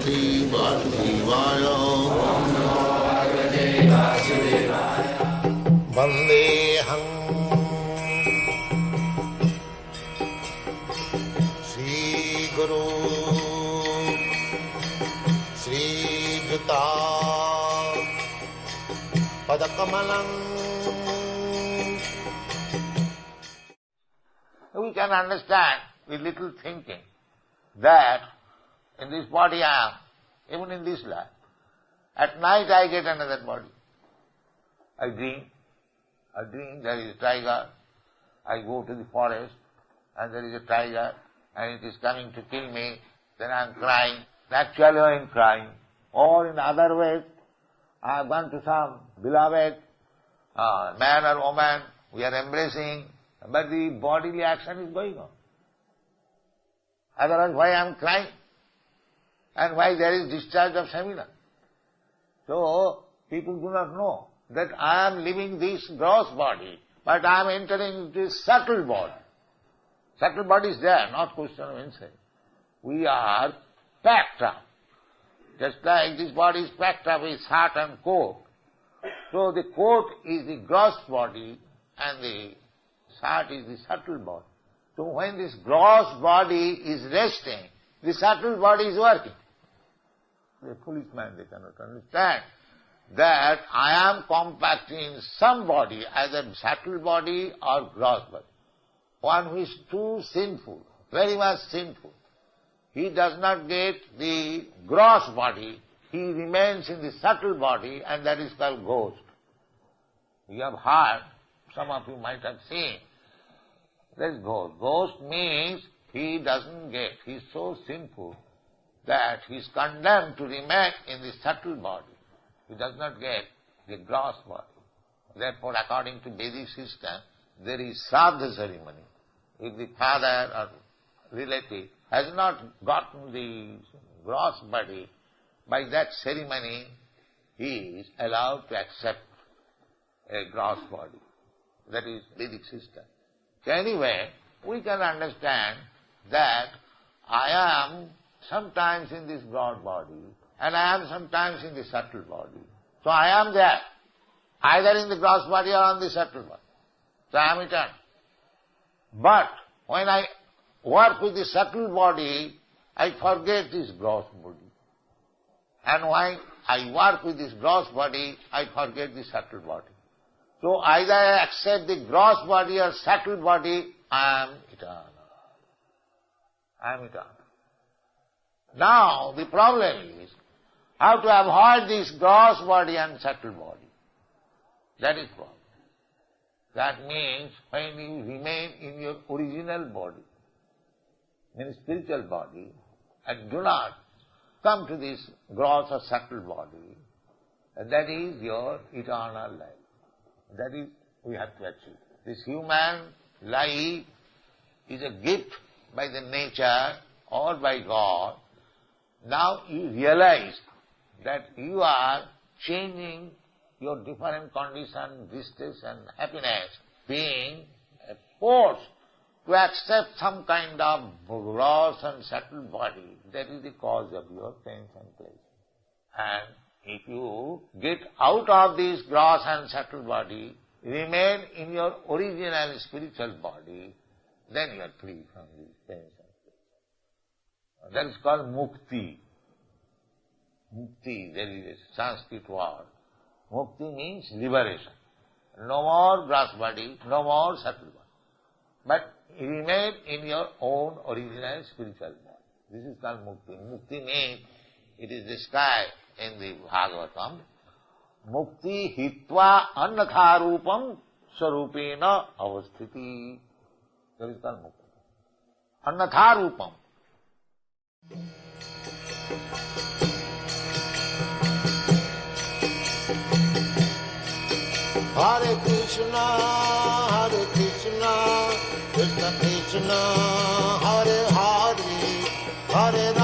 Bhagavate Vasudevaya. Vandeham Sri Guru Sri Juta Padakamalam. We can understand with little thinking that in this body I am, even in this life. At night I get another body. I dream there is a tiger. I go to the forest and there is a tiger and it is coming to kill me. Then I am crying. Actually I am crying. Or in other ways, I have gone to some beloved man or woman. We are embracing, but the bodily action is going on. Otherwise, why I am crying? And why there is discharge of semen? So, people do not know that I am living this gross body, but I am entering into this subtle body. Subtle body is there, not question of inside. We are packed up. Just like this body is packed up with heart and coat. So the coat is the gross body and the heart is the subtle body. So when this gross body is resting, the subtle body is working. The foolish man, they cannot understand that I am compacting some body, either subtle body or gross body. One who is too sinful, very much sinful, he does not get the gross body, he remains in the subtle body, and that is called ghost. You have heard, some of you might have seen, that is ghost. Ghost means he doesn't get, he is so sinful that he is condemned to remain in the subtle body. He does not get the gross body. Therefore, according to Vedic system, there is Shraddha ceremony. If the father or relative has not gotten the gross body, by that ceremony he is allowed to accept a gross body. That is Vedic system. So anyway, we can understand that I am sometimes in this gross body and I am sometimes in the subtle body. So I am there, either in the gross body or on the subtle body. So I am eternal. But when I work with the subtle body, I forget this gross body. And when I work with this gross body, I forget the subtle body. So either I accept the gross body or subtle body, I am eternal. I am eternal. Now the problem is how to avoid this gross body and subtle body. That is the problem. That means when you remain in your original body, in spiritual body, and do not come to this gross or subtle body, that is your eternal life. That is we have to achieve. This human life is a gift by the nature or by God. Now you realize that you are changing your different condition, distress and happiness, being forced to accept some kind of gross and subtle body. That is the cause of your pains and pleasure. And if you get out of this gross and subtle body, remain in your original spiritual body, then you are free from these pains and pleasure. That is called mukti. Mukti, there is a Sanskrit word. Mukti means liberation. No more gross body, no more subtle body. But remain in your own original spiritual body. This is called mukti. Mukti means, it is described in the Bhagavatam, mukti hitva annatharupam sarupena avasthiti. That is called mukti. Annatharupam. Hare Krishna, Krishna Krishna, Hare Hare, Hare Rama.